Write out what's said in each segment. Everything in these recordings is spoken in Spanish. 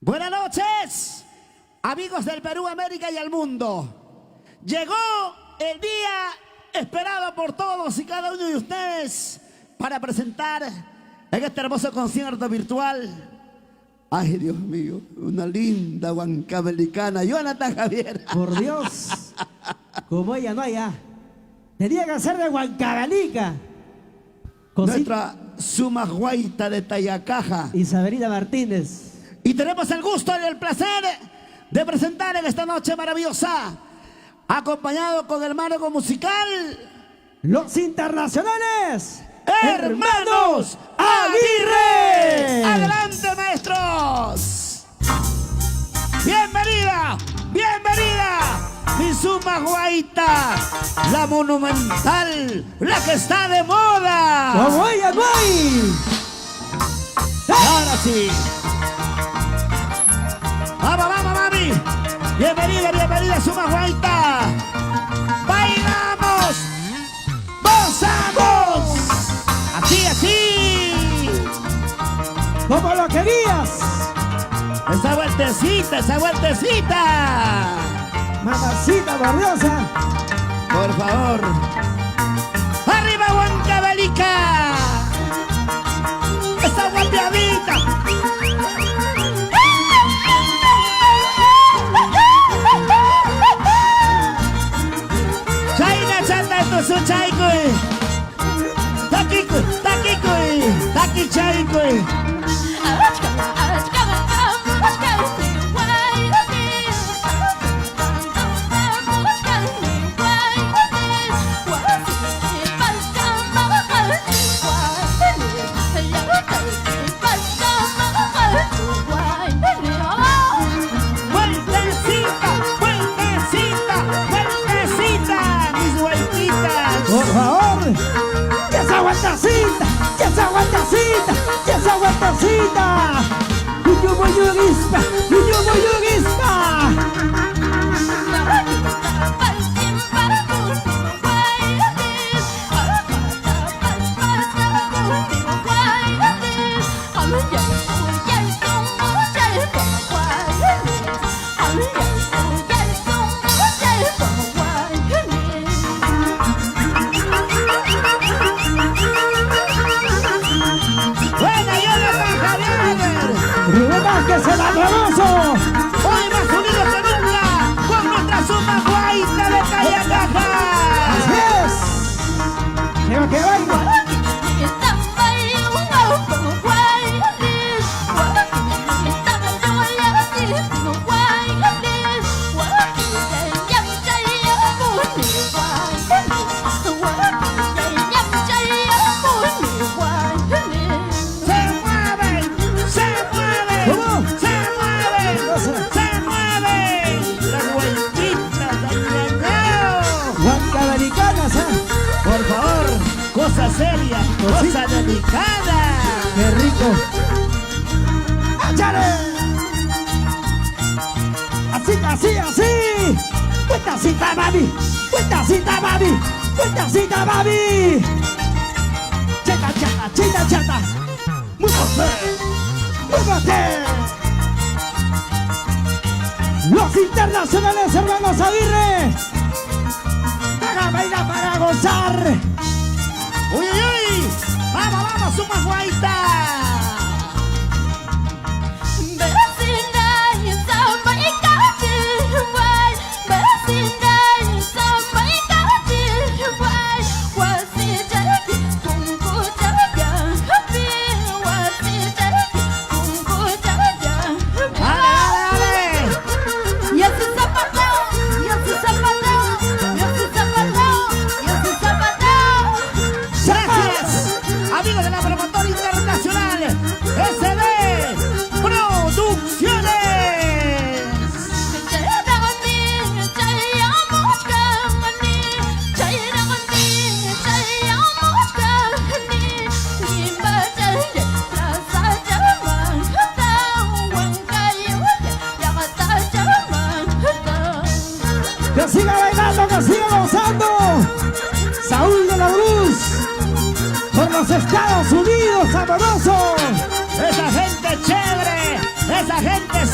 Buenas noches, amigos del Perú, América y el mundo. Llegó el día esperado por todos y cada uno de ustedes para presentar en este hermoso concierto virtual. Ay, Dios mío, una linda huancabelicana, Jonathan Javier. Por Dios, como ella no haya. Tenía que ser de Huancavelica. Nuestra Suma Guaita de Tayacaja. Isabelina Martínez. Y tenemos el gusto y el placer de presentar en esta noche maravillosa, acompañado con el marco musical, los internacionales Hermanos Aguirre. Adelante, maestros. Bienvenida, bienvenida, mi Suma Guaita, la monumental, la que está de moda. ¡Como ella no hay! Ahora sí. Vamos, vamos, mami. Bienvenida, bienvenida, Suma Guaita. Bailamos, gozamos. Así, así. ¡Como lo querías! Esa vueltecita, esa vueltecita. Mamacita borrosa. Por favor. Arriba, Huancavelica. Esa guapiadita. Su chaikoy, taki chaikoy. Por favor, ya esa guantacita, ya esa guantacita, ya esa guantacita. Yuyu moyurispa, yuyu moyurispa. ¡Que se la famoso! Hoy más unidos que nunca con nuestra Suma Guaita de Tayacaja. ¡Así es! ¡Quiero que baile! Por favor, cosa seria, cosa delicada. ¡Qué rico! ¡Échale! ¡Así, así, así! ¡Cuentacita, mami! ¡Cuentacita, mami! ¡Cuentacita, mami! ¡Chata, chata, chita, chata! ¡Múvate! ¡Múvate! Los internacionales hermanos Aguirre. Para bailar, para gozar. ¡Uy, uy, uy! ¡Vamos, vamos, Suma Guaita! Amigos de la promotora internacional SD Producciones. Que siga bailando, que siga gozando. Saúl de la Cruz. Por los Estados Unidos, sabroso. Esa gente chévere, esa gente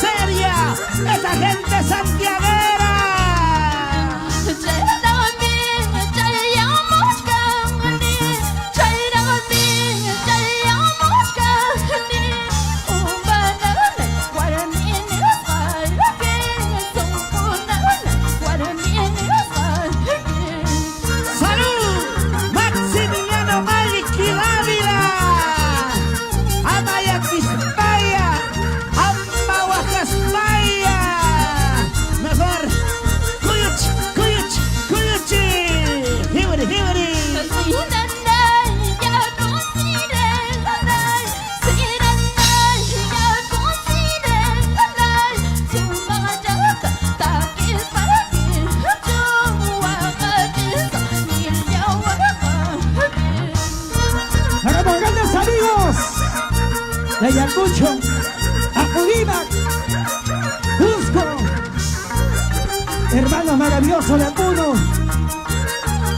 maravilloso de Puno.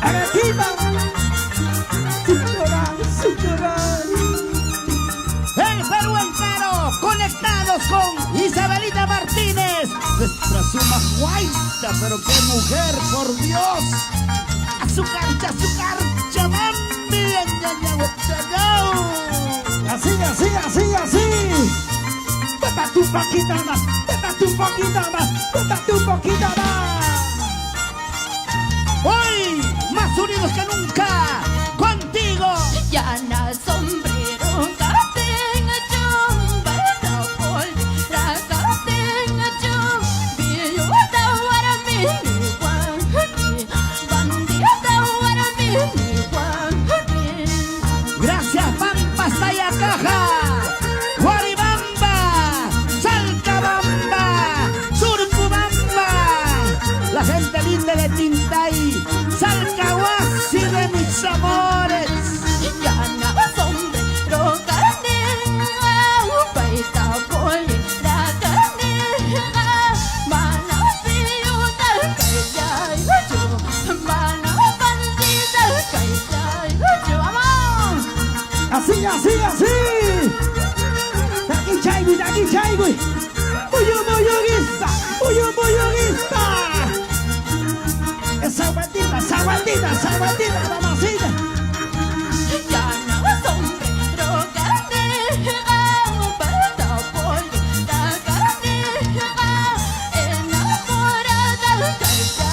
Arequipa. Sin llorar. El Perú entero, conectados con Isabelita Martínez, nuestra suma guaita, pero qué mujer, por Dios. Azúcar, mami, Así. Pépate un poquito más, pépate un poquito más, pépate un poquito más. hoy más unidos que nunca, contigo. Yana sombrero kating jum bata pol raka ting jum biyo tawara mini wang bandi tawara mini wang. Gracias, Pampas, Tayacaja, Guaribamba, Salcabamba, Surcubamba, la gente linda de Tintay, Salcahuasi de mis amores. Yana sombrero kating bata pol raka ting mana biyo tawara jum mana bandi tawara jum. Vamos. Así. Daqui chai, Uyumuyuguista. Esa guantita, mamacita. Yana sombrero caneja, bata poli, la caneja, enamorada, calla,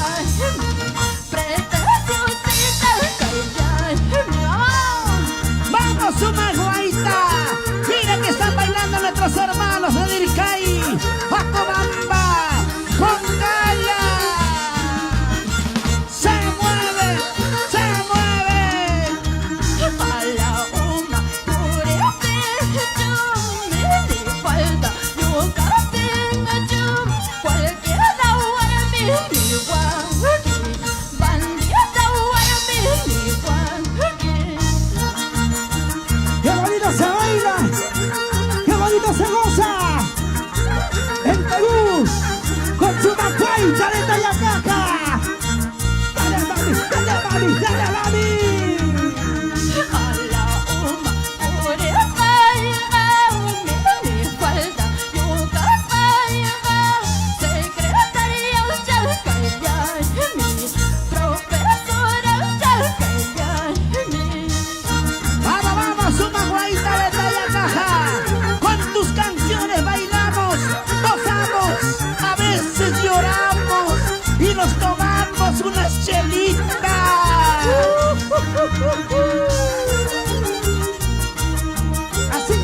preciosita, calla, mi amor. ¡Vamos, Suma Guaita! ¡Mira que están bailando nuestros hermanos de Diricay! ¡Acobamba! ¡Congala! ¡Se mueve! A la una, pure pecho, me falta, yo tengo yo, cualquiera hora me guanqui, bandita hora me guanqui. ¡Qué bonito se baila! ¡Qué bonito se goza! En Perú, con su guaita de Tayacaja. Dale, mami. A la una, pure pecho, me falta, yo secretaria ya callar, mi profesora ya callar, mi. ¡Vamos, Suma Guaita de Tayacaja! Con tus canciones bailamos, gozamos, a veces lloramos y nos tomamos unas chelitas. Así.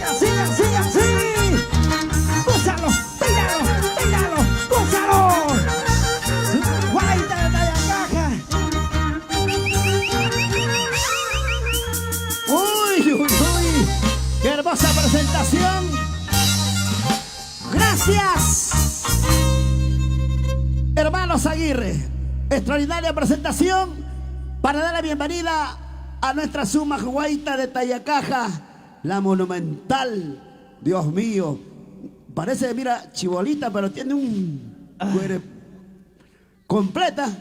Gózalo, bailalo, gózalo. Su guaita de Tayacaja. ¡Uy! ¡Qué hermosa presentación! ¡Gracias! Hermanos Aguirre, extraordinaria presentación para dar la bienvenida a nuestra suma guaita de Tayacaja, la monumental. Dios mío, parece, mira, chibolita, pero tiene un cuerpo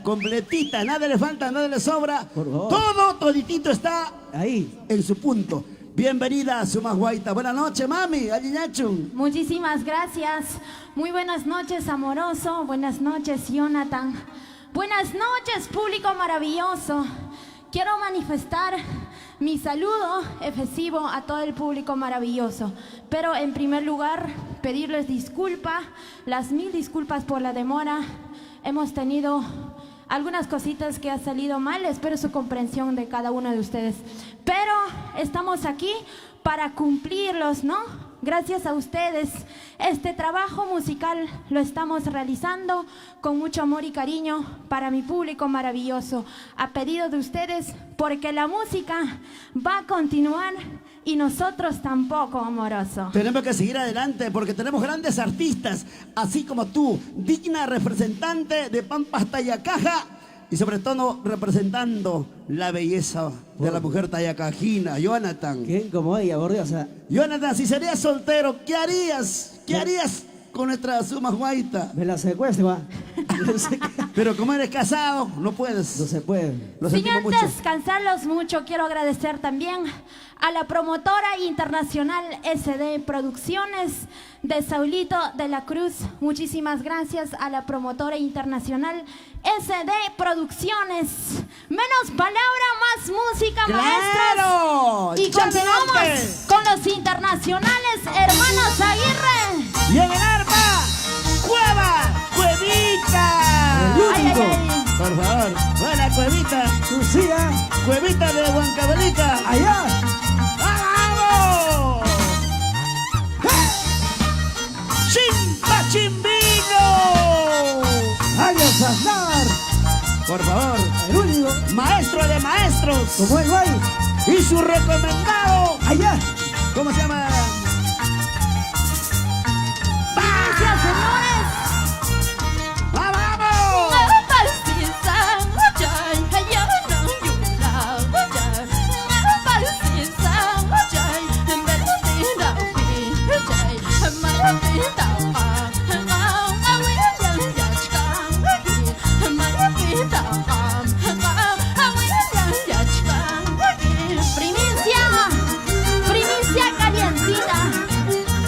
completita, nada le falta, nada le sobra. Por favor. Todo, toditito está Ahí. en su punto. Bienvenida, Suma Guaita. Buenas noches, mami. Aliñachun. Muchísimas gracias. Muy buenas noches, amoroso. Buenas noches, Jonathan. Buenas noches, público maravilloso. Quiero manifestar mi saludo efusivo a todo el público maravilloso. Pero en primer lugar, pedirles disculpas, las 1000 disculpas por la demora. Hemos tenido algunas cositas que han salido mal, espero su comprensión de cada uno de ustedes. Pero estamos aquí para cumplirlos, ¿no? Gracias a ustedes. Este trabajo musical lo estamos realizando con mucho amor y cariño para mi público maravilloso, a pedido de ustedes, porque la música va a continuar y nosotros tampoco, amoroso. Tenemos que seguir adelante porque tenemos grandes artistas, así como tú, digna representante de Pampas Tayacaja y sobre todo representando la belleza de la mujer tayacajina, Jonathan. ¿Quién como ella, por Dios? Jonathan, si serías soltero, ¿qué harías? ¿Qué harías con nuestra Suma Guaita? Me la secuestro, ¿va? Pero como eres casado, no puedes. No se puede. Lo Sin sentimos mucho. antes cansarlos mucho, quiero agradecer también a la promotora internacional SD Producciones de Saulito de la Cruz. Muchísimas gracias a la promotora internacional SD Producciones. Menos palabra, más música, ¡Claro! maestros. Y continuamos con los internacionales hermanos Aguirre. Y en el arpa, Cueva, Cuevita. Ay, ay, ay. Por favor, buena Cuevita. Lucía, Cuevita de Huancavelica. allá. ¡Vamos! ¡Chimpa Chimbino! Arias Aznar, Por favor, el único. maestro de maestros. Como el guay. Y su recomendado, Allá. ¿cómo se llama? Gracias, señores. ¡Vamos! Primicia calientita,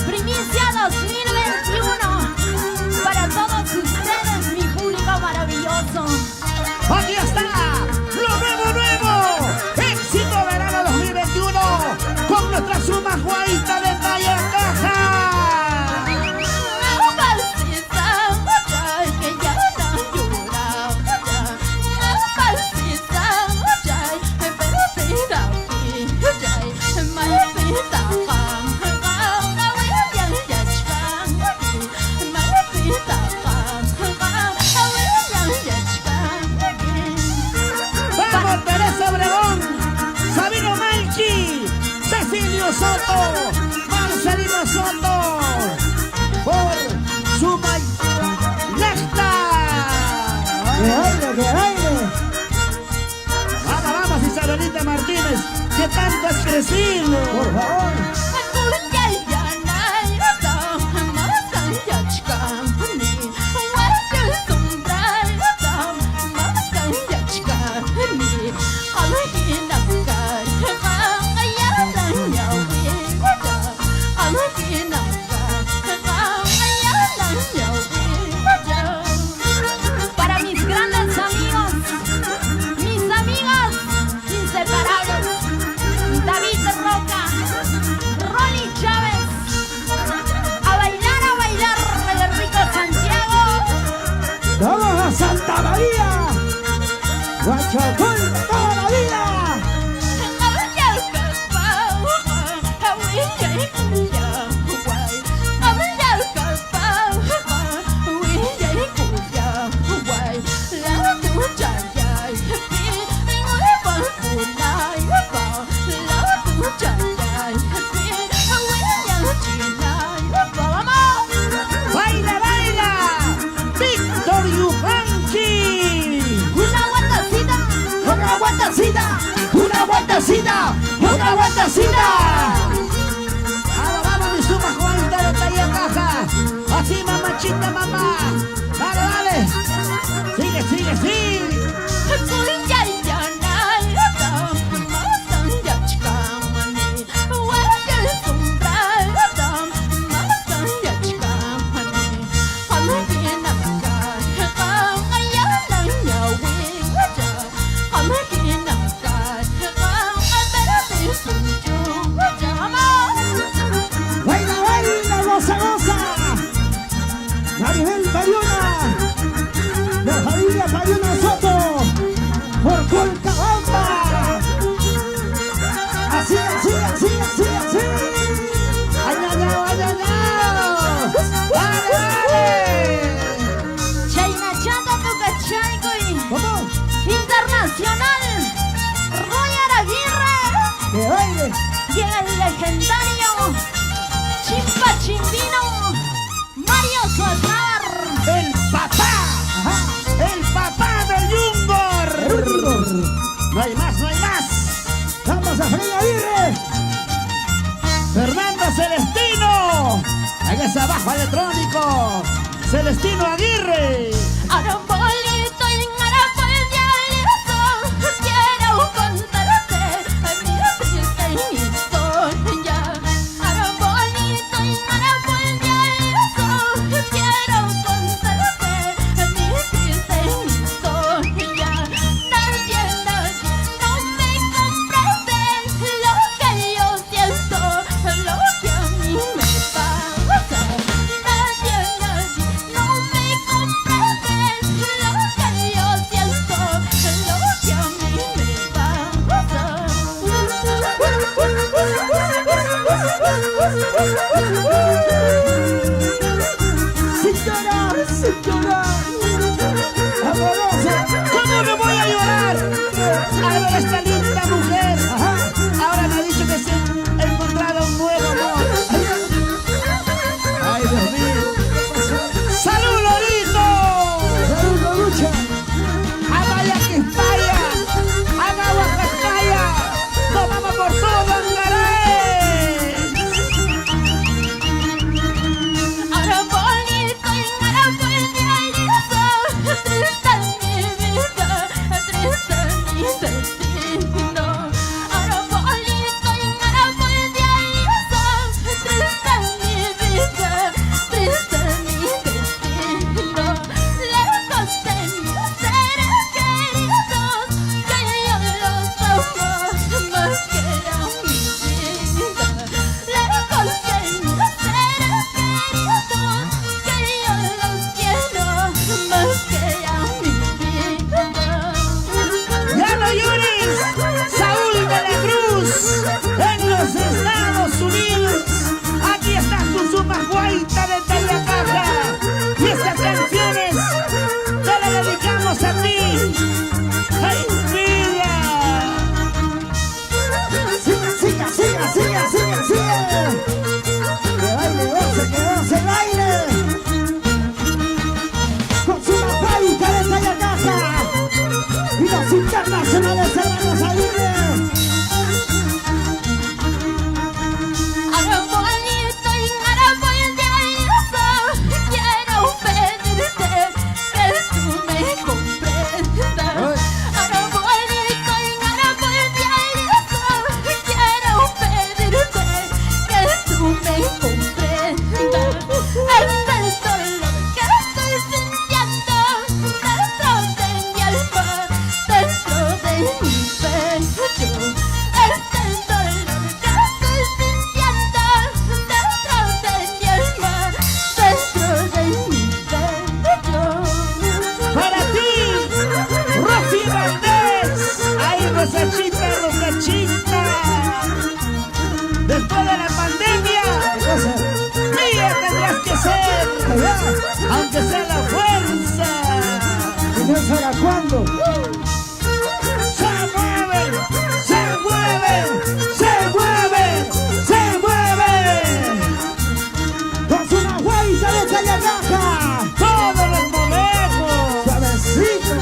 primicia 2021 para todos ustedes, mi público maravilloso. ¡Aquí está! ¡Lo nuevo! ¡Éxito verano 2021! Con nuestra suma guaita de talla caja. ¡Vamos, Teresa Obregón! ¡Sabino Malchi! ¡Cecilio Soto! ¡Marcelino Soto! ¡Por su Necta! De aire. Vamos, Isabelita Martínez, que tanto has crecido. Por favor. Para mis grandes amigos, mis amigas inseparables, David Roca, Rolly Chávez, a bailar, el rico Santiago. Vamos a Santa María. Guachacol toda la vida. ¡Baila, baila! ¡Víctor Yupanqui! Una vueltecita, Una vueltecita. Una vueltecita. Una vueltecita. Vamos, mi suma guaita de talla caja. Así, mamachita, mamá. Dale. Sigue. Baila, goza. Maribel Pariona. La familia Pariona Soto. Por Colcabamba. Así. ¡Ay! ¡Dale! Chayna Chata Tucachaycoy, ¿Cómo? internacional, Roger Aguirre. De aire. Y el legendario Chimpa Chimbino, Mario Sotar. ¡El papá! Ajá. ¡El papá del Jungor! No hay más. Vamos a Freddy Aguirre. Fernando Celestino. En ese bajo electrónico. Celestino Aguirre. Arambolito y Arambol de Aliazo, quiero contarte mi triste historia. Arambolito y Arambol de Aliazo, quiero contarte mi triste historia. Nadie no me comprende lo que yo siento, lo que a mí me pasa. Nadie no me comprende lo que yo siento, lo que a mí me pasa. Sin llorar, sin llorar. Amorosa. ¿Cómo no voy a llorar? Al ver a esta linda mujer. Ahora me ha dicho que se ha encontrado un nuevo amor. Ay, Dios mío. ¡Salud, Lorito! Salud, lucha. ¡Amaya que estalla! ¡Agua que estalla! ¡Nos vamos por todo, Angaray! Arambolito y Arambol de Aliazo, triste mi vida, triste mi destino. Arambolito y Arambol de Aliazo, triste mi vida, triste mi destino. Lejos de mis seres queridos, que yo los amo más que a mi vida. Lejos de mis seres queridos, que yo los quiero más que a mi vida. ¡Ya no llores! ¡Saúl de la Cruz! En los Estados Unidos. Aquí está tu Sumaguaita de Tayacaja. Y estas canciones te las dedicamos a ti. ¡Ay, vida! Siga, siga, siga, siga, siga, siga. Que baile, goce, que goce, baile. Con su mapaita de Tayacaja y los internacionales hermanos Aguirre. Arambolito y Arambol de Aliazo, quiero pedirte que tú me comprendas. Arambolito y Arambol de Aliazo, quiero pedirte que tú me comprendas. Este dolor que estoy sintiendo dentro de mi alma, dentro de mi pecho. Este dolor que estoy sintiendo dentro de mi alma, dentro de mi pecho. Para ti, Rosy Valdés. ¡Ay, Rosachita, Rosachita! Después de la pandemia, mía tendrás que ser, aunque sea la fuerza. ¿Y no será cuándo? ¡Se mueve! ¡Se mueve! ¡Se mueve! ¡Se mueve! Con su mapaita de Tayacaja. ¡Todos los movemos! Suavecito.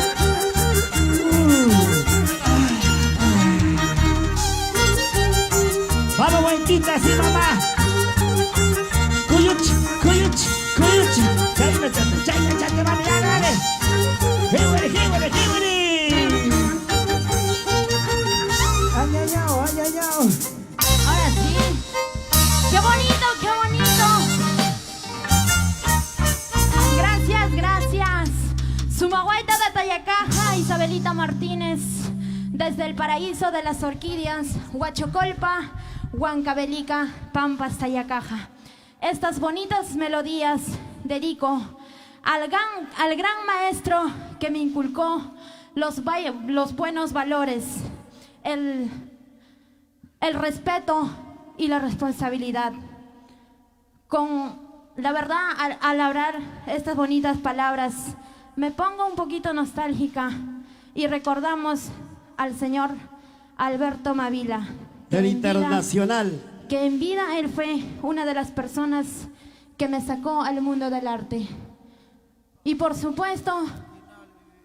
¡Vamos, guaitita, sí, mamá! ¡Cuyuchi, cuyuchi, cuyuchi! ¡Chayme, chate, chayme, chate, vale, dale, dale! ¡Jiburi, jiburi, jiburi! Añañao, añañao. Ahora sí. ¡Qué bonito, qué bonito! Gracias, gracias. Sumaguaita de Tayacaja, Isabelita Martínez, desde el paraíso de las orquídeas, Huachocolpa, Huancavelica, Pampas, Tayacaja. Estas bonitas melodías dedico al gran maestro que me inculcó los buenos valores, el respeto y la responsabilidad. Con la verdad, al hablar estas bonitas palabras, me pongo un poquito nostálgica y recordamos al señor Alberto Mavila. El internacional. Que en vida él fue una de las personas que me sacó al mundo del arte. Y por supuesto,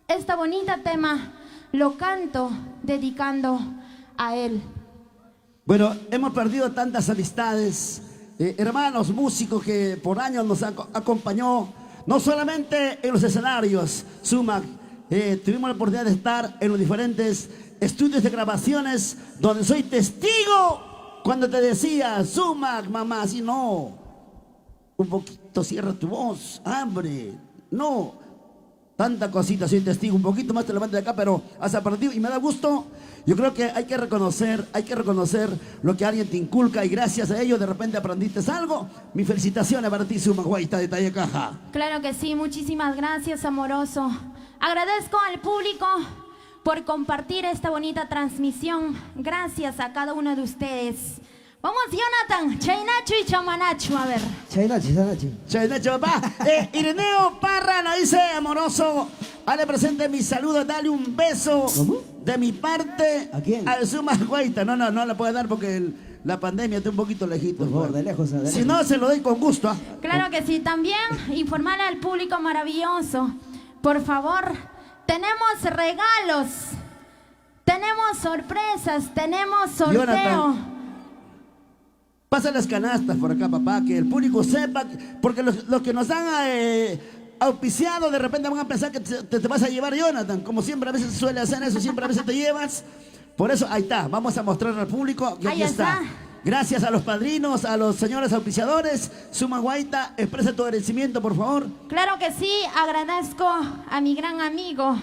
este bonito tema lo canto dedicando a él. Bueno, hemos perdido tantas amistades, hermanos músicos que por años nos acompañó no solamente en los escenarios, Sumac, tuvimos la oportunidad de estar en los diferentes estudios de grabaciones donde soy testigo cuando te decía, Sumac, mamá, así no, un poquito cierra tu voz, hambre, no, tanta cosita, soy testigo, un poquito más te levanto de acá, pero has aprendido y me da gusto. Yo creo que hay que reconocer lo que alguien te inculca y gracias a ello de repente aprendiste algo. Mis felicitaciones para ti, Sumac Guaita de Talla Caja. Claro que sí, muchísimas gracias, amoroso. Agradezco al público por compartir esta bonita transmisión. Gracias a cada uno de ustedes. Vamos, Jonathan, Chainacho y Chamanacho, a ver. Chainacho, papá. Ireneo Parra nos dice, amoroso, hazle presente mi saludo, dale un beso. ¿Cómo? De mi parte. ¿A quién? Al Sumac Guaita. No la puede dar porque la pandemia está un poquito lejito. Por favor, de lejos, de lejos. Si no, se lo doy con gusto. ¿Ah? Claro que sí, también informarle al público maravilloso. Por favor, tenemos regalos, tenemos sorpresas, tenemos sorteo. Jonathan, pasa las canastas por acá, papá, que el público sepa, porque los que nos han auspiciado de repente van a pensar que te vas a llevar, Jonathan, como siempre a veces suele hacer eso, siempre a veces te llevas. Por eso, ahí está, vamos a mostrar al público que aquí está. Gracias a los padrinos, a los señores auspiciadores. Sumac Guaita, expresa tu agradecimiento, por favor. Claro que sí, agradezco a mi gran amigo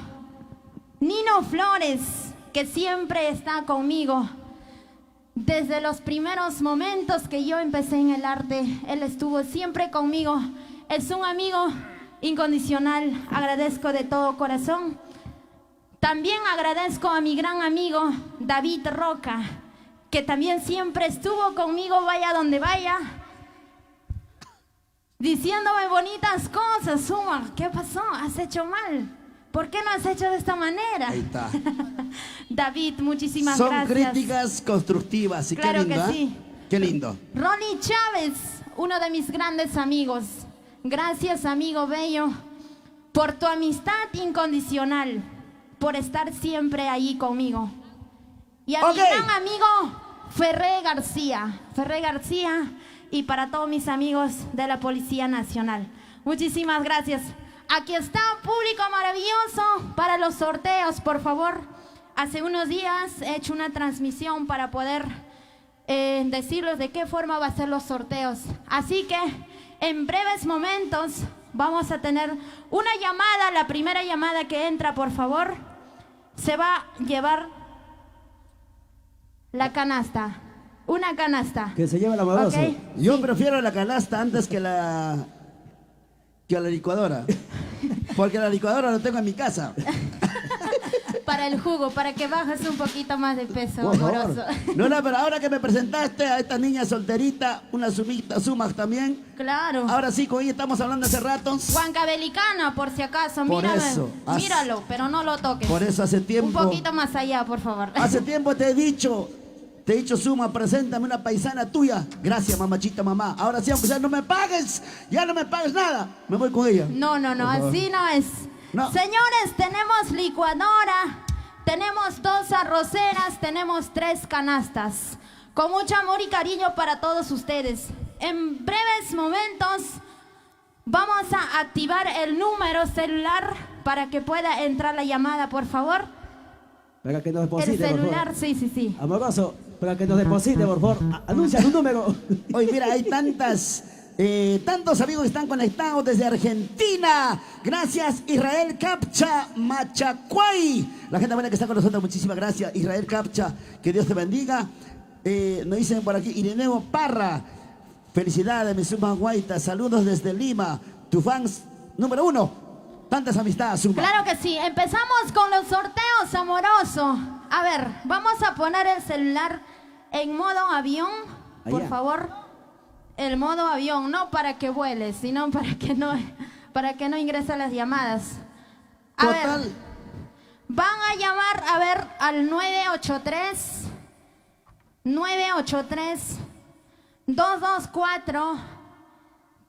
Nino Flores, que siempre está conmigo. Desde los primeros momentos que yo empecé en el arte, él estuvo siempre conmigo. Es un amigo incondicional, agradezco de todo corazón. También agradezco a mi gran amigo David Roca, que también siempre estuvo conmigo, vaya donde vaya, diciéndome bonitas cosas. Sumac, ¿qué pasó? ¿Has hecho mal? ¿Por qué no has hecho de esta manera? Ahí está. David, muchísimas Son gracias. Son críticas constructivas. Y claro qué lindo, que sí. Qué lindo. Ronnie Chávez, uno de mis grandes amigos. Gracias, amigo bello, por tu amistad incondicional, por estar siempre ahí conmigo. Y a mi gran amigo Ferré García, y para todos mis amigos de la Policía Nacional. Muchísimas gracias. Aquí está, público maravilloso, para los sorteos, por favor. Hace unos días he hecho una transmisión para poder decirles de qué forma va a ser los sorteos. Así que en breves momentos vamos a tener una llamada. La primera llamada que entra, por favor, se va a llevar la canasta. Una canasta. Que se lleve el amoroso. ¿Okay? Yo prefiero la canasta antes que la licuadora. Porque la licuadora la tengo en mi casa. Para el jugo, para que bajes un poquito más de peso, Por favor. amoroso. No, pero ahora que me presentaste a esta niña solterita, una Sumac también. Claro. Ahora sí, con ella estamos hablando hace rato. Huancabelicana, por si acaso, Por mírame, eso, míralo, pero no lo toques. Por eso hace tiempo. Un poquito más allá, por favor. Hace tiempo te he dicho, Sumac, preséntame una paisana tuya. Gracias, mamachita, mamá. Ahora sí, aunque ya no me pagues nada, me voy con ella. No, así no es. No. Señores, tenemos licuadora, tenemos 2 arroceras, tenemos 3 canastas. Con mucho amor y cariño para todos ustedes. En breves momentos vamos a activar el número celular para que pueda entrar la llamada, por favor. Para que nos deposite, El celular, por favor. sí. Amoroso, para que nos deposite, por favor. Anuncia tu número. Oye, mira, hay tantos amigos que están conectados desde Argentina. Gracias, Israel Capcha Machacuay. La gente buena que está con nosotros, muchísimas gracias, Israel Capcha. Que Dios te bendiga. Nos dicen por aquí, Ireneo Parra. Felicidades, mi Sumac Guaita. Saludos desde Lima. Tu fans número 1. Tantas amistades, Sumac. Claro que sí. Empezamos con los sorteos, amoroso. A ver, vamos a poner el celular en modo avión, por Allá. favor. El modo avión, no para que vuele, sino para que no ingresen las llamadas. A ver, van a llamar, a ver, al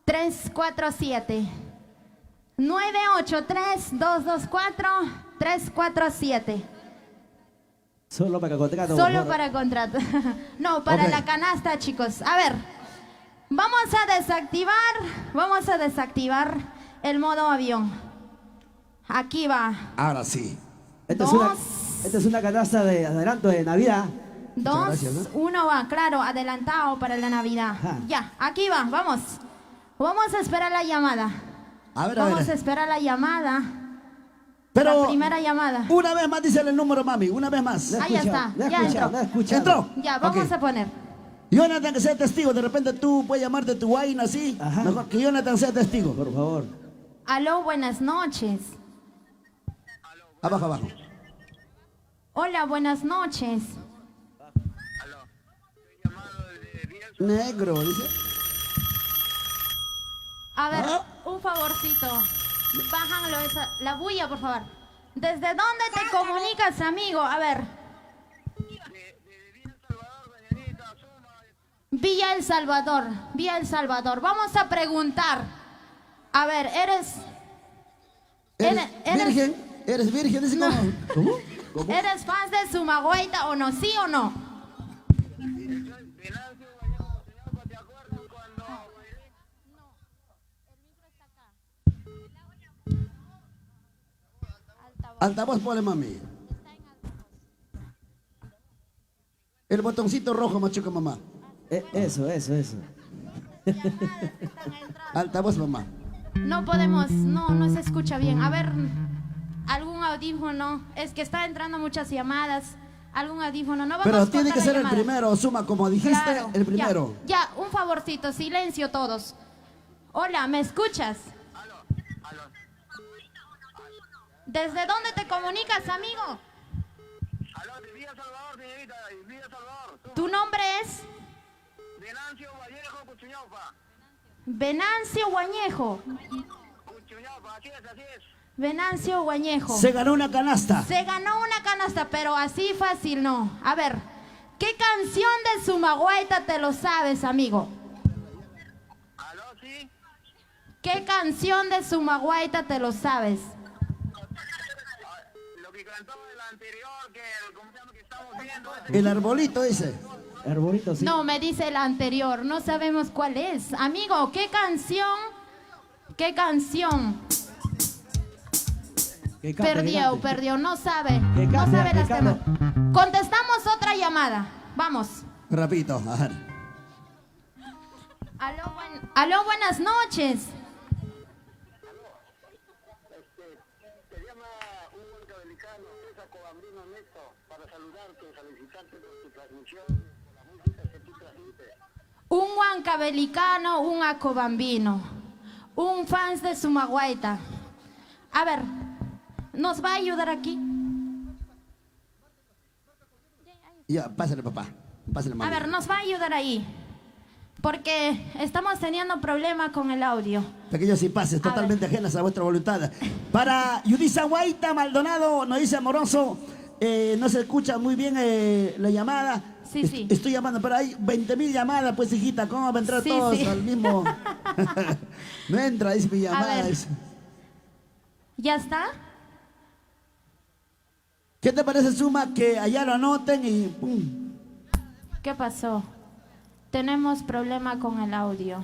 983-224-347. 983-224-347. Solo para contrato. Solo para contrato. No, para Ok. la canasta, chicos. A ver, vamos a desactivar el modo avión. Aquí va. Ahora sí. Esta Dos. es una canasta de adelanto de Navidad. Dos, gracias, ¿no? uno va, claro, adelantado para la Navidad. Ajá. Ya, aquí va, vamos. Vamos a esperar la llamada. A ver, Vamos a esperar la llamada. Pero La primera llamada. una vez más dice el número, mami. Una vez más. No he Ahí escuchado, está, no he ya escuchado, entró. no he escuchado. ¿Entró? Ya, vamos Ok. a poner. Jonathan, que sea testigo. De repente tú puedes llamarte tu vaina así. Ajá. Mejor que Jonathan sea testigo. Por favor. Aló, buenas noches. Abajo, abajo. Hola, buenas noches. Negro, dice. A ver, Ah. un favorcito. Bájanlo la bulla, por favor. ¿Desde dónde te comunicas, amigo? A ver. Villa El Salvador. Villa El Salvador. Vamos a preguntar. A ver, ¿eres ¿Virgen? ¿Eres virgen? Dice, No. ¿Cómo? ¿Eres fan de Sumagüeita o no? ¿Sí o no? Altavoz, ponle, mami. El botoncito rojo, machuca, mamá. Eso. Altavoz, mamá. No podemos, no se escucha bien. A ver, algún audífono. Es que está entrando muchas llamadas. Algún audífono. No vamos Pero a tiene que cortar ser la el llamada. primero, Suma, como dijiste, Claro, el primero. Ya, un favorcito, silencio todos. Hola, ¿me escuchas? ¿Desde dónde te comunicas, amigo? Aló, de Villa Salvador, señorita, de Villa Salvador. ¿Tu nombre es? Venancio Vallejo, Cuchuñaupa. Venancio Guañejo. Cuchuñaupa, así es. Venancio Guañejo. Se ganó una canasta. Se ganó una canasta, pero así fácil no. A ver, ¿qué canción de Sumagüeita te lo sabes, amigo? Aló, sí. ¿Qué canción de Sumagüeita te lo sabes? Lo que cantó el anterior, ¿cómo se llama? Que estamos viendo. El arbolito ese. Herborito, sí. No, me dice el anterior, no sabemos cuál es. Amigo, ¿qué canción? ¿Qué canción? Que cante, que cante. Perdió, no sabe. Que No cante, sabe que las cante. temas. Contestamos otra llamada. Vamos. Rapidito, a ver. Aló, buenas noches. Te llama un huancabelicano, César Cobambrino Neto, para saludarte, felicitarte por tu transmisión, por la música que tú transmites. Un huancabelicano, un acobambino, un fans de Sumagüeita. A ver, ¿nos va a ayudar aquí? Ya, pásale, papá. Pásale, A mami. ver, nos va a ayudar ahí. Porque estamos teniendo problemas con el audio. Pequeños impases, A totalmente ajenas a vuestra voluntad. Para Yudisa Guaita Maldonado, nos dice Amoroso, no se escucha muy bien la llamada. Sí. Estoy llamando, pero hay 20.000 llamadas, pues, hijita. ¿Cómo va a entrar Sí, todos sí. al mismo? No entra, dice mi llamada. ver. dice. ¿Ya está? ¿Qué te parece, Suma, que allá lo anoten y pum? ¿Qué pasó? Tenemos problema con el audio.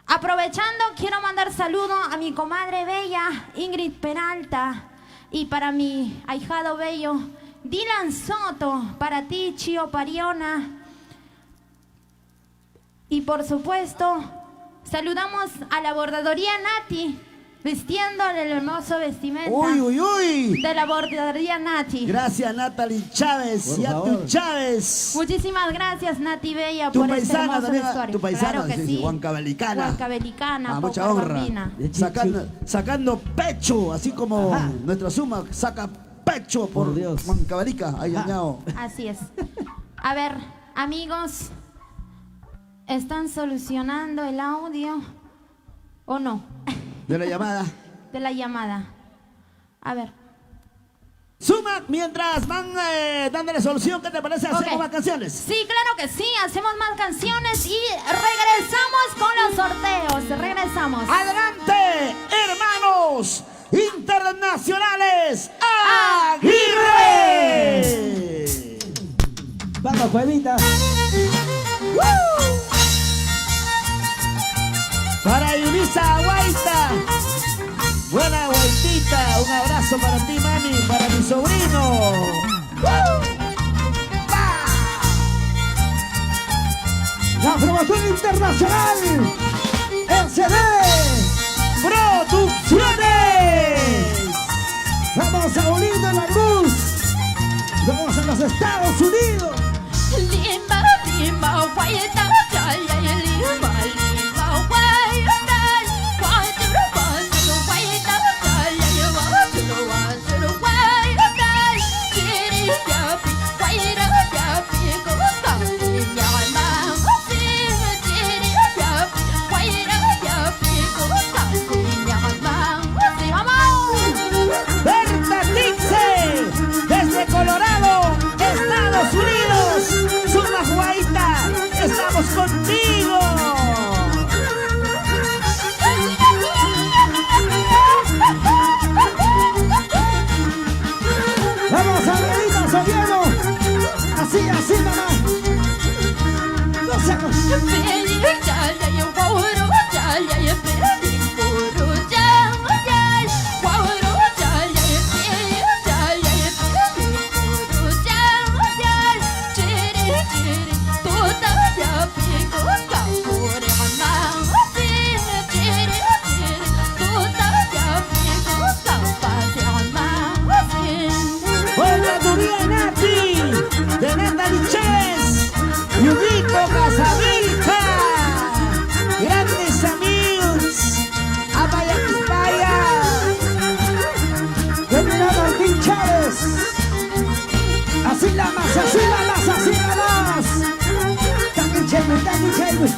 Aprovechando, quiero mandar saludo a mi comadre bella, Ingrid Peralta, y para mi ahijado bello, Dylan Soto, para ti, Chio Pariona. Y por supuesto, saludamos a la bordadoría Nati, vistiendo el hermoso vestimenta Uy. de la bordadoría Nati. Gracias, Natalie Chávez. Por Y a favor. tu Chávez. Muchísimas gracias, Nati Bella, Tu por este paisana hermoso también, vestuario. tu paisana, Claro que sí, sí. huancabelicana. Huancabelicana, Mucha honra. Poparbambina. Sacando pecho, así como Ajá. nuestra Suma saca pecho por Dios. Huancavelica. Ay, Ajá. ñao. Así es. A ver, amigos, ¿están solucionando el audio o no? De la llamada. De la llamada. A ver. Suma, mientras van dándole solución, ¿qué te parece? Hacemos Ok. más canciones. Sí, claro que sí, hacemos más canciones y regresamos con los sorteos. Regresamos. Adelante, hermanos internacionales. Aguirre. Vamos, Juanita. Para Yulisa Guaita. Buena Guaitita. Un abrazo para ti, mami. Para mi sobrino. La promoción internacional SD Producciones. Vamos a unir de la luz. Vamos a los Estados Unidos. Lima, lima, guaita, ya, ya, ya, lima, lima, guaita, guaita, guaita, guaita, ya, ya, ya, guaita, guaita, guaita, chiri, yapi, guaita, yapi, gusta, llama, chiri, chiri, yapi, guaita, yapi, gusta, llama, sí, vamos. Berta Tixe, desde Colorado, Estados Unidos. Zuna Guaita, estamos contigo. Vamos a Benita Soriano. Así, así, mamá. No se hagan. Buena Duría Nati, de Natalie Chávez, Yudito Casavilca, grandes amigos, Amaya Pispaya, Terminado Martín Chávez. Así la más, así la más, así la más. Taki Chávez, Taki Chávez.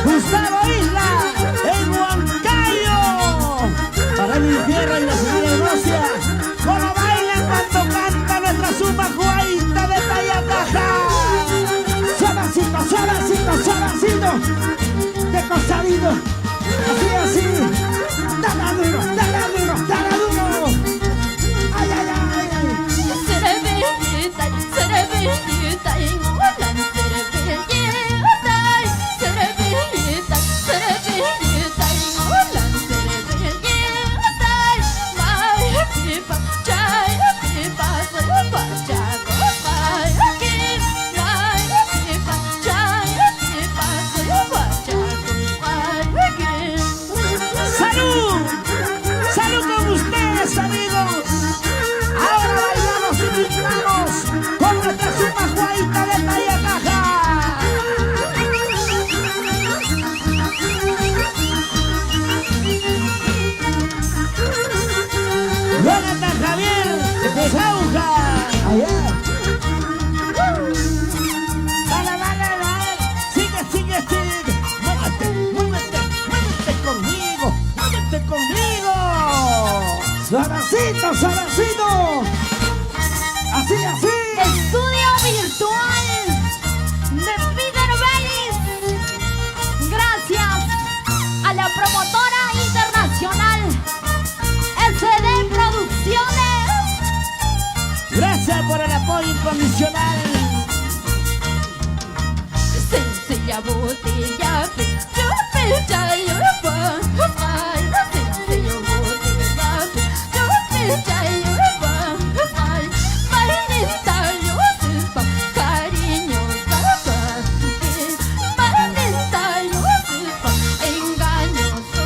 Gustavo Isla, en Huancayo, para mi tierra y la ciudad de Rocia, como bailan cuando canta nuestra Zuna Guaita de Tayacaja. Suavecito, suavecito, suavecito. De costadito. Así, así. Dale duro, dale duro, dale duro. Ay, ay, ay, ay. ¡Salud! ¡Salud con ustedes, amigos! Ahora bailamos y brindamos con nuestra Zuna Guaita de Tayacaja. Jonathan Javier de Jauja. Allá. Dale, dale, dale. Sigue, sigue, sigue. Muévete, muévete, muévete conmigo. Muévete conmigo. Suavecito, suavecito. Así, así. Estudio virtual de Peter Bellis. Gracias a la promotora internacional SD Producciones. Gracias por el apoyo incondicional. Sencilla botella, yo pecha y orapa. Sencilla botella, yo pecha y orapa. Maldita yo sepa, cariño papá. Maldita yo sepa, engañoso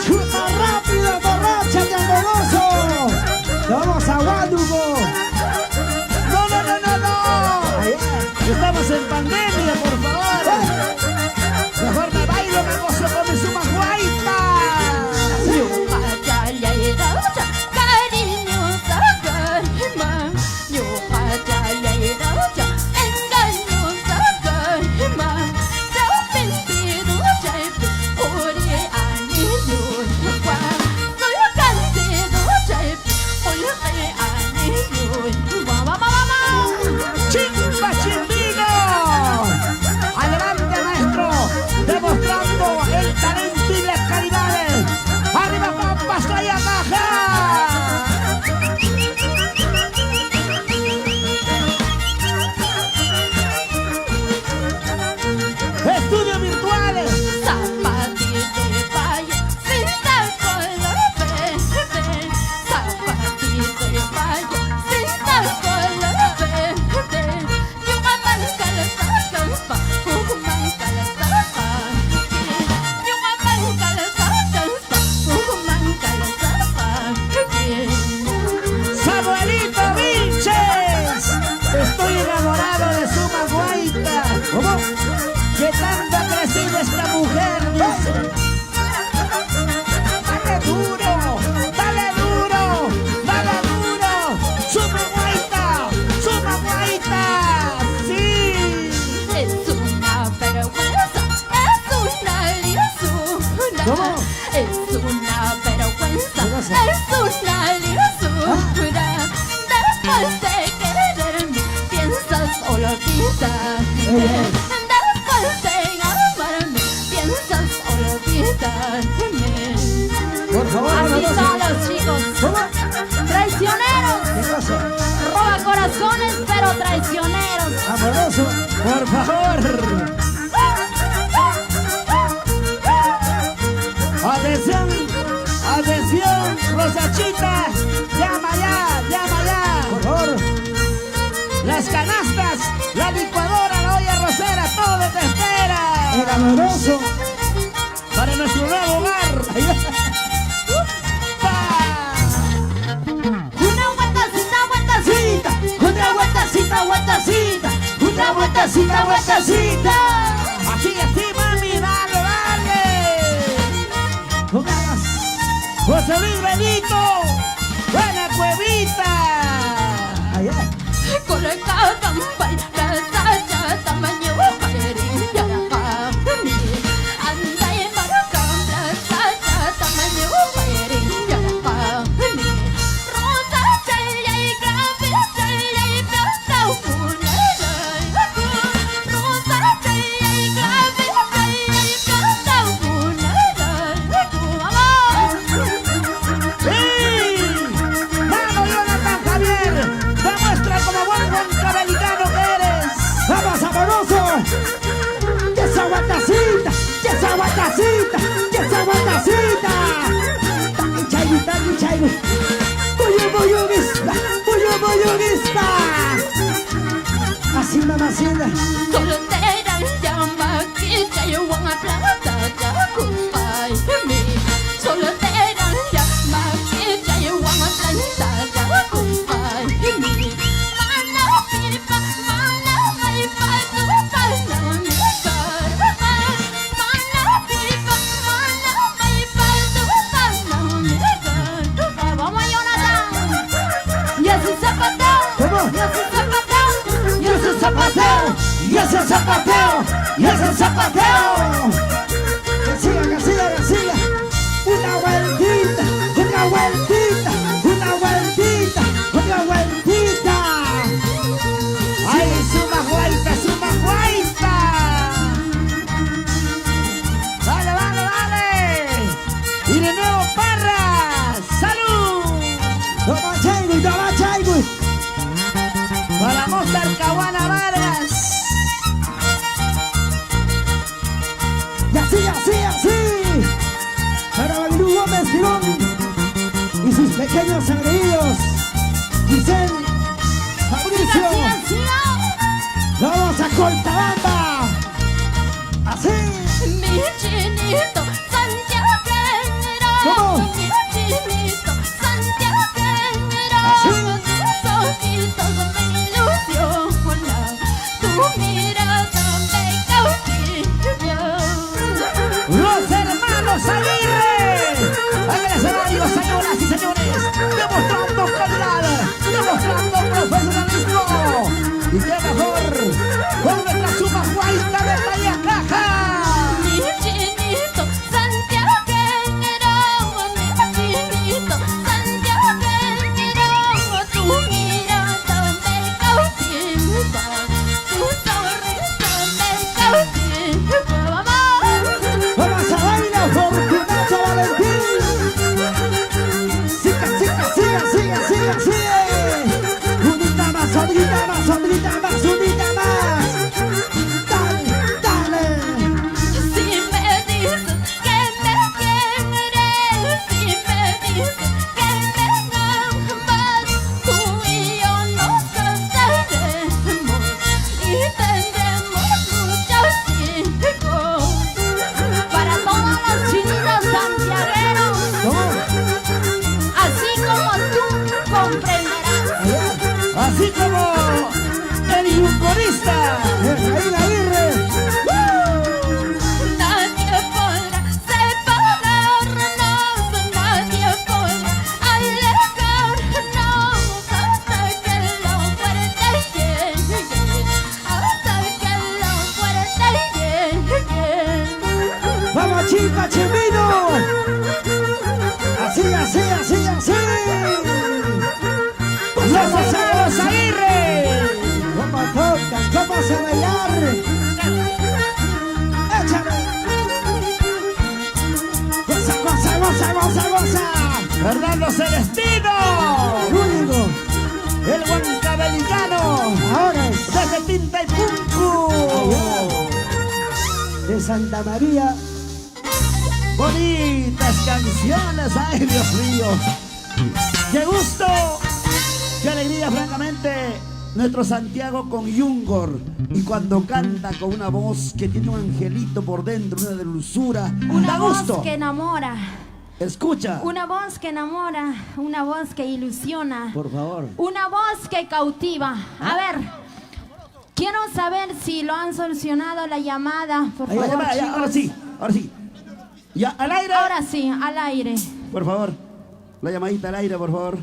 Chuta rápido, borracha, amoroso. Vamos a Guadalupe. No, no, no, no, Por favor. Atención, atención, Rosachita. Llama ya. Por favor. Las canastas, la licuadora, la olla rosera, todo te espera. El amoroso. Para nuestro nuevo hogar. Vueltacita. Así, mami, dale. Con ganas. José Luis Benito, buena cuevita. Allá. Vamos, Jonathan Javier, demuestra como buen cabelicano que eres. Vamos, amoroso. Que esa vueltacita. Taki chaibu. Buyuguista. Así mamacita. Soltera llama que ya yo wanna plata ya goodbye me. Soltera llama que ya yo wanna plata ya goodbye me. Mana pipa, mana mai pa tu pa na mi cara. Mana pipa, mana mai pa tu pa na mi cara. Vamos Jonathan. Y ese zapateo. ¿Cómo? Y ese zapateo. Y ese zapateo. Que siga. Una vueltita. Ay, suma guaita. Dale. Y de nuevo Parras, salud. Toma chaibu. Para Mozart Caguana Vargas. Y así. Para Babilú Gómez Girón y sus pequeños agredidos. Giselle, Fabricio. Vamos a Coltabamba. Así. Mi chinito santiaguero, ¿Cómo? mi chinito santiaguero, ¿Así? tus ojitos me ilusionan, tu mirada me cautiva. Los hermanos Aguirre. En el escenario, señoras y señores, demostrando calidad, demostrando profesionalismo. Y qué mejor con nuestra suma guaita de talla caja. Mi chinito santiaguero, mi chinito santiaguero, tu mirada me cautiva, tu sonrisa me cautiva. Vamos a bailar Fortunato Valentín. Siga. Unita más. Dale. Si me dices que me quieres, si me dices que me amas, tú y yo nos casaremos y tendremos muchos hijos. Para todos los chinitos santiagueros, ¿Cómo? así como tú comprenderás. Así como el yucorista. Efraín Aguirre. Nadie podrá separarnos, nadie podrá alejarnos hasta que lo fuerte llegue, hasta que lo fuerte llegue. Vamos, chica, Chimino. Así. Los hermanos Aguirre. ¿Cómo tocan? ¿Cómo se bailar? Échame. Goza. Fernando Celestino. El único. El Huancabelicano. Ahora es. Desde Tinta y Puncu. de Santa María. Bonitas canciones, ay Dios mío. Qué gusto, qué alegría francamente. Nuestro Santiago con Yungor. Y cuando canta con una voz que tiene un angelito por dentro, una dulzura. Una Da voz gusto. que enamora. Escucha. Una voz que enamora. Una voz que ilusiona. Por favor. Una voz que cautiva. A ver, quiero saber si lo han solucionado la llamada. Por Ahí va, favor, Ya, chicos. ahora sí, ahora sí. Ya, al aire. Ahora sí, al aire. Por favor. La llamadita al aire, por favor.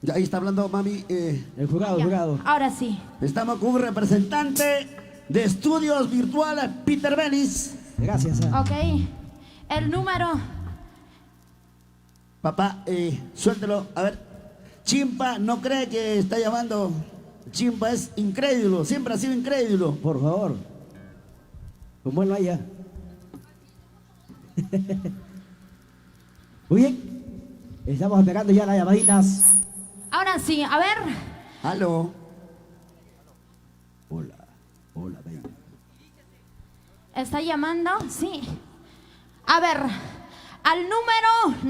Ya, ahí está hablando mami. El jurado, el Ya, jurado. ahora sí. Estamos con un representante de estudios virtuales, Peter Belis. Gracias. Ok. El número. Papá, suéltelo. A ver, Chimpa no cree que está llamando. Chimpa es incrédulo, siempre ha sido incrédulo. Por favor. Como él vaya. Muy bien. Estamos esperando ya las llamaditas. Ahora sí, a ver. Aló. Hola. Hola, baby. ¿Está llamando? Sí. A ver, al número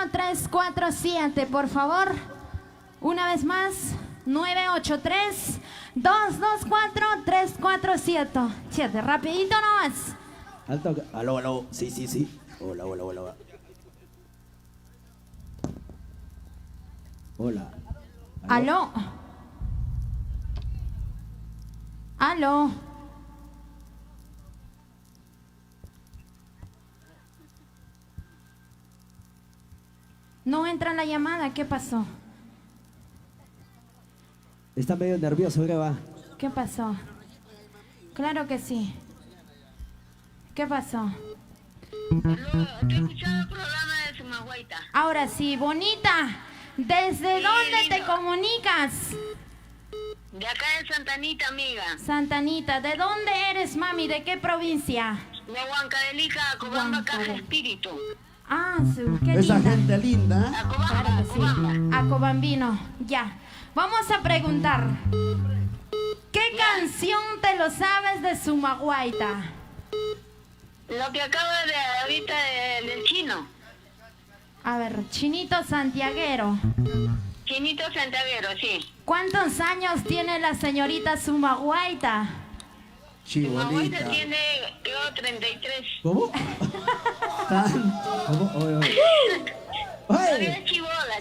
983-224-347, por favor. Una vez más, 983-224-347. Rapidito nomás. Alto. Aló, aló. Sí, sí, sí. Hola, hola, hola. Hola. Aló. Aló. No entra la llamada, ¿qué pasó? Está medio nervioso, ¿qué va? ¿Qué pasó? Claro que sí. ¿Qué pasó? Estoy escuchando el programa de Sumahuayta. Ahora sí, bonita. ¿Desde dónde te comunicas? De acá de Santanita, amiga. Santanita, ¿de dónde eres, mami? ¿De qué provincia? De Huancavelica, Cobamba, Huancavel- Caja Espíritu. Ah, sí, qué Esa linda. gente linda. ¿eh? Acobamba, Claro que sí. Acobamba. Acobambino, ya. Vamos a preguntar. ¿Qué canción te lo sabes de Sumahuayta? Lo que acaba de ahorita del chino. A ver, Chinito Santiaguero. Chinito Santaguero, sí. ¿Cuántos años tiene la señorita Sumahuayta? Sumahuayta Chibolita. tiene, creo, 33. ¿Cómo? Tanto. ¿Cómo? Oye, oye. Todavía ¡Ay! es chibola,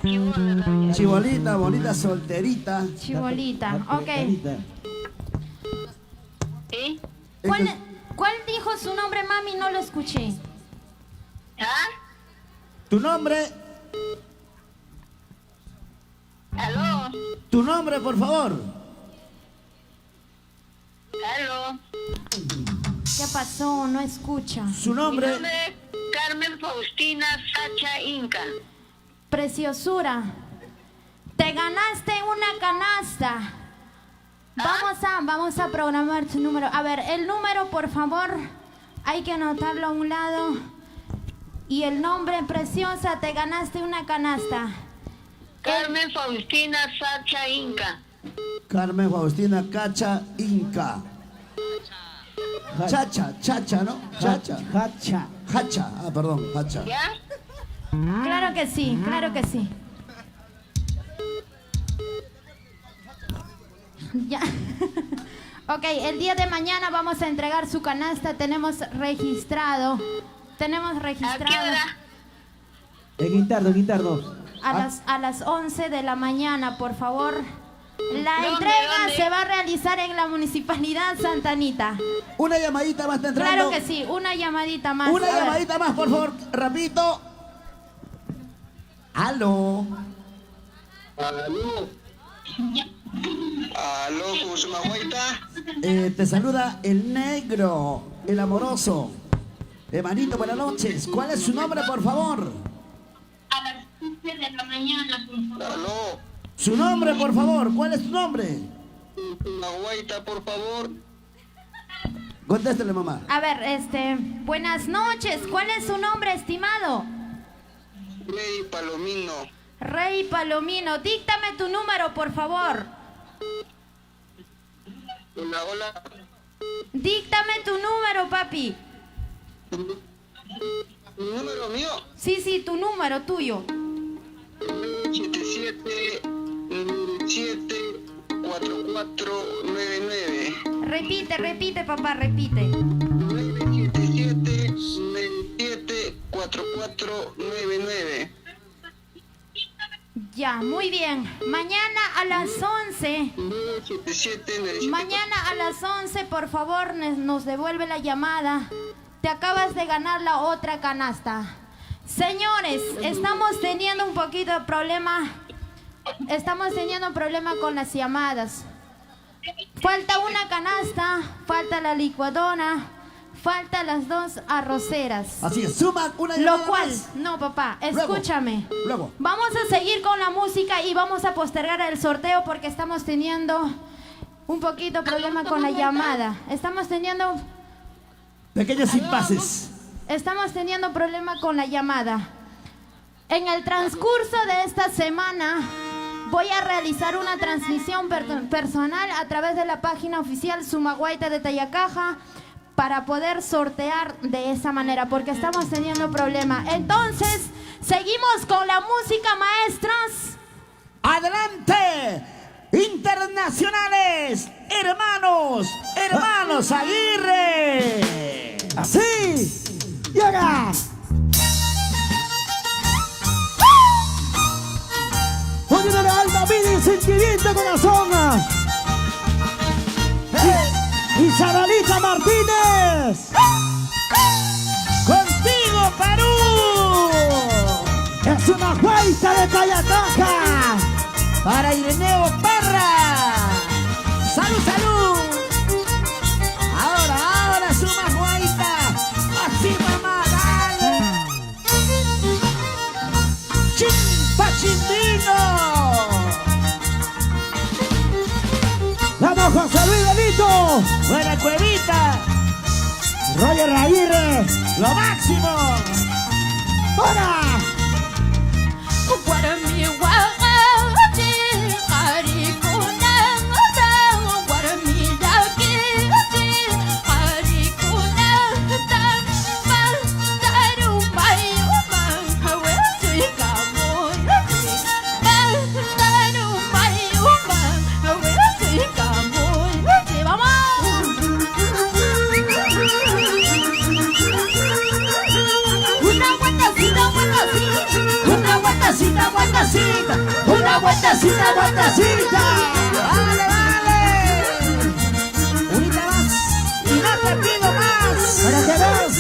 todavía. Chibolita, bonita, solterita. Chibolita, ok. ¿Sí? ¿Cuál dijo su nombre, mami? No lo escuché. ¿Ah? Tu nombre, ¿Aló? tu nombre, por favor. ¿Aló? ¿Qué pasó? No escucha. Su Mi nombre. nombre es Carmen Faustina Sacha Inca. Preciosura. Te ganaste una canasta. Vamos a programar tu número. A ver, el número, por favor. Hay que anotarlo a un lado. Y el nombre, preciosa, te ganaste una canasta. Carmen Faustina Sacha Inca. Carmen Faustina Cacha Inca. Chacha, ¿no? Chacha. Hacha. Hacha, perdón, hacha. ¿Ya? Claro que sí, claro que sí. Ya. Ok, el día de mañana vamos a entregar su canasta. Tenemos registrado. ¿A qué hora? En interno. A las 11 de la mañana, por favor. La ¿Dónde, entrega dónde? se va a realizar en la Municipalidad Santa Anita. Una llamadita más está entrando. Claro que sí, una llamadita más. Una A ver. llamadita más, por favor, rapidito. Aló. Aló. Aló, Sumahuayta. Te saluda el negro, el amoroso. Hermanito, buenas noches. ¿Cuál es su nombre, por favor? A las 11 de la mañana, por favor. Aló. Su nombre, por favor. ¿Cuál es su nombre? Sumahuayta, por favor. Contéstele, mamá. A ver, buenas noches. ¿Cuál es su nombre, estimado? Rey Palomino. Rey Palomino, díctame tu número, por favor. Hola, hola. Díctame tu número, papi. ¿Un número mío? Sí, tu número tuyo. 77-4499. Repite, papá, repite. 977-4499. Ya, muy bien. Mañana a las 11. 977. Mañana a las 11, por favor, nos devuelve la llamada. Te acabas de ganar la otra canasta. Señores, estamos teniendo un poquito de problema. Estamos teniendo un problema con las llamadas. Falta una canasta, falta la licuadora, falta las 2 arroceras. Así es, suma una Lo llamada cual, más. no, papá, escúchame. Luego. Vamos a seguir con la música y vamos a postergar el sorteo porque estamos teniendo un poquito de problema con la llamada. Estamos teniendo problema con la llamada. En el transcurso de esta semana voy a realizar una transmisión personal a través de la página oficial Sumaguaita de Tayacaja para poder sortear de esa manera, porque estamos teniendo problema. Entonces, seguimos con la música, maestros. ¡Adelante! Internacionales, hermanos Aguirre. Así. Y ahora. Poniéndole alma, vida y sentimiento, corazón. Isabelita Martínez. ¡Contigo, Perú! Es una guaita de Tayacaja. Para Ireneo Parra. ¡Salud, salud! Ahora, suma guaita. Así, mamá, dale. ¡Chimpa, chimbino! Vamos, José Luis Benito. Buena cuevita. Roger Aguirre. Lo máximo. ¡Para! Una vueltecita. Dale. Unita más. Y no te pido más. Para que veas.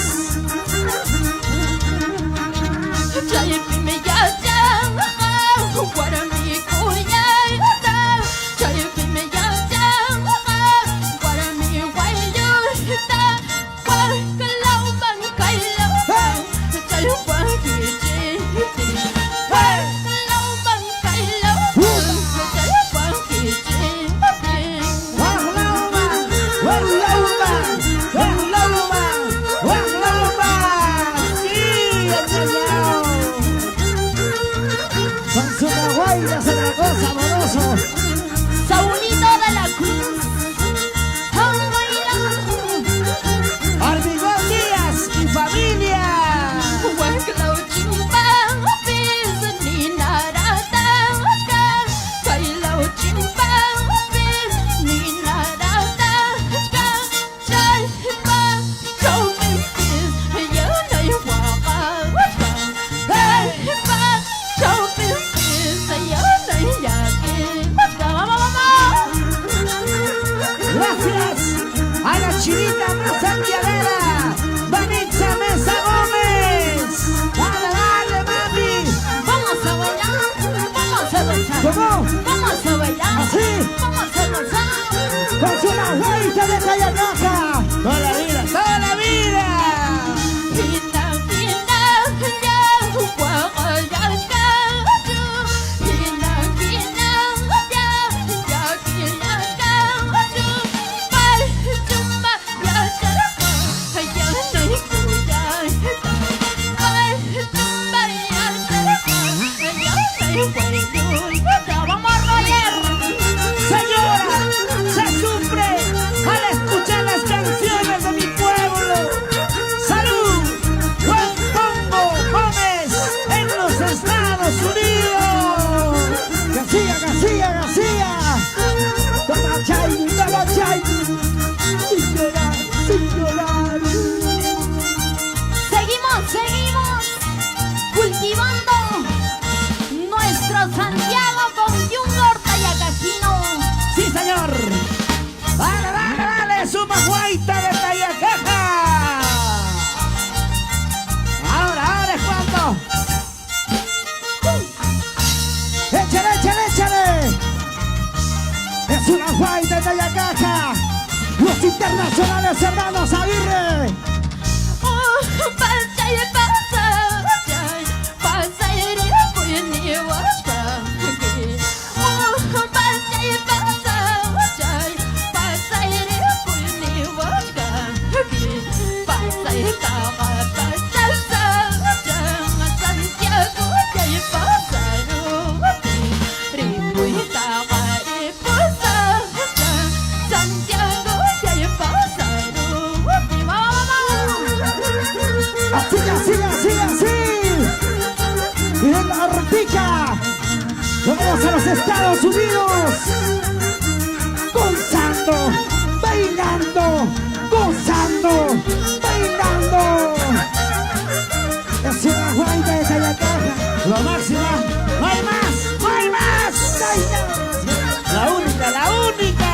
Guay de Tayacaja, los internacionales hermanos Aguirre. Vamos a los Estados Unidos, gozando, bailando, gozando, bailando. Es una guaita de Tayacaja. Lo máximo, no hay más, no hay más. La única, la única.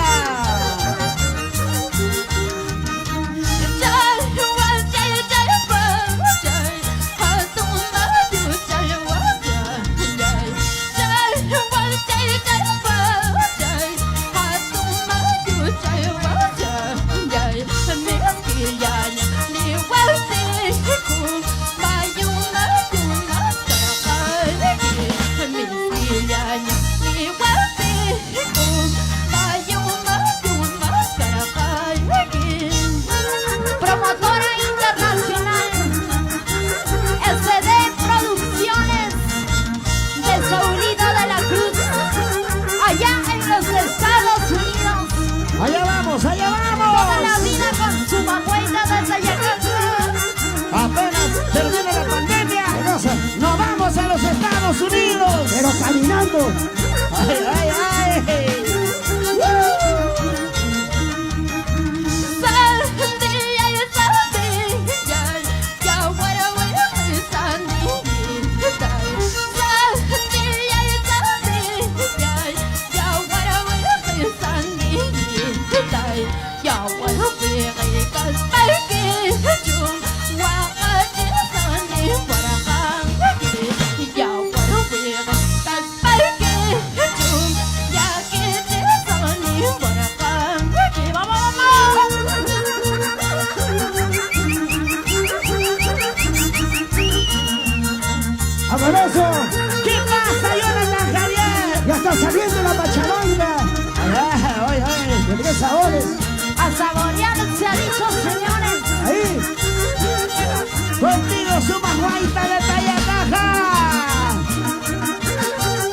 Allá vamos, allá vamos. Toda la vida con su magüita de Tayacaja. Apenas termina la pandemia, nos vamos a los Estados Unidos. Pero caminando. Ay, ay, ay. ¡Amoroso! ¿Qué pasa, Jonathan Javier? Ya está saliendo la pachamanga. Ay, ay. ¿De qué sabores? A saborear se ha dicho, señores. Ahí. Contigo su maguaita de Tayacaja.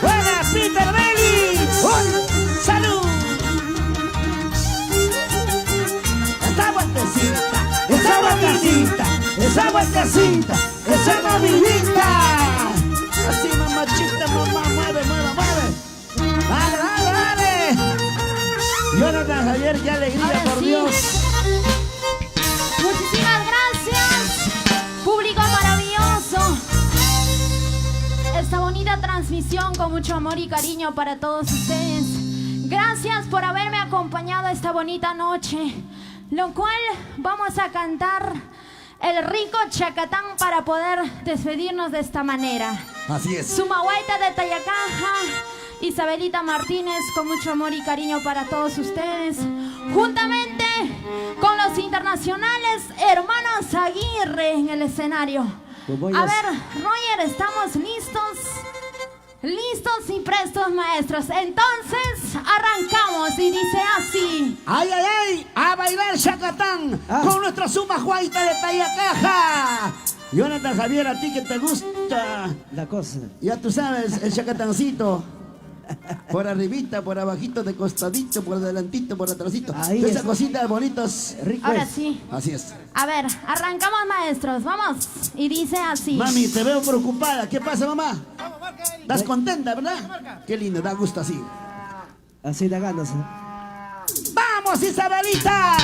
Buena, Peter Bellis. ¡Salud! Esa vueltecita, esa vueltecita, esa vueltecita, esa movidita. Así, mamachita, mamá, mueve, mueve, mueve. Dale, dale, dale. Jonathan Javier, qué alegría, Ahora por sí. Dios. Muchísimas gracias, público maravilloso. Esta bonita transmisión con mucho amor y cariño para todos ustedes. Gracias por haberme acompañado esta bonita noche, lo cual vamos a cantar el rico chacatán para poder despedirnos de esta manera. Así es. Sumahuaita de Tayacaja, Isabelita Martínez, con mucho amor y cariño para todos ustedes, juntamente con los internacionales hermanos Aguirre en el escenario. A ver, Roger, ¿estamos listos? Listos y prestos, maestros. Entonces, arrancamos y dice así. ¡Ay, ay, ay! ¡A bailar chacatán con nuestra suma guaita de Tayacaja! Jonathan Javier, a ti que te gusta, La cosa. ya tú sabes, el chacatancito. Por arribita, por abajito, de costadito, por delantito, por atrasito. Ahí Esa es. cosita de bonitos. Rico Ahora es. sí. Así es. A ver, arrancamos, maestros. Vamos. Y dice así. Mami, te veo preocupada. ¿Qué pasa, mamá? ¿Estás contenta, verdad? Qué lindo, da gusto así. Así da ganas. ¡Vamos, Isabelita!